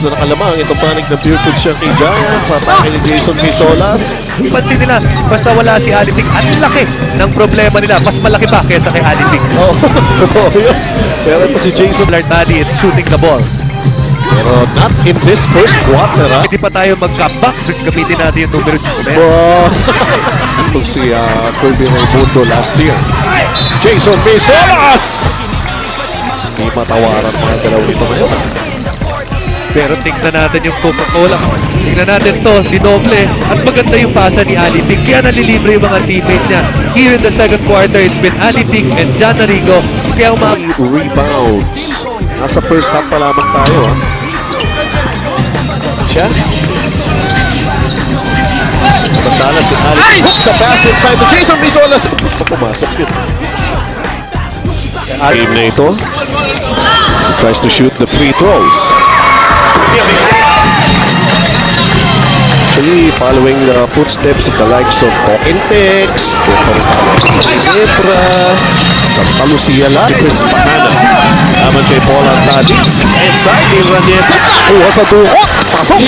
na nakalamang itong panig ng Beerfood Shanky Giants sa atake ni Jason Misolas. Pansin nila, basta wala si Aliping, ang laki ng problema nila. Mas malaki pa kaysa kay Aliping. Oh, totoo yun. Pero ito si Jason. Lartadi is shooting the ball. Pero not in this first quarter, ha? Hindi pa tayo mag-comeback. Gamitin natin yung numero 6. Ito si Kirby Raimundo last year. Jason Misolas! Hindi matawaran mga dalawang ito ngayon. Pero tingnan natin yung Coca-Cola. Tingnan natin to, dinoble. At maganda yung pasa ni Aliping. Kaya nalilibre yung mga teammate niya. Here in the second quarter, it's been Aliping and John Arrigo. Kaya Rebounds. Nasa first half pa lamang tayo, ha? Siya. Pagkala si Aliping. Sa pass inside to Jason Misolas. Pumasok yun. Game na ito. He tries to shoot the free throws. Actually, following the footsteps of the likes of Coquintex, Zebra, Santa Lucia Lat, Chris Bahana. Naman kay Paul Antadi. Inside, Ranieses. Nakuha sa tuhok. Pasok!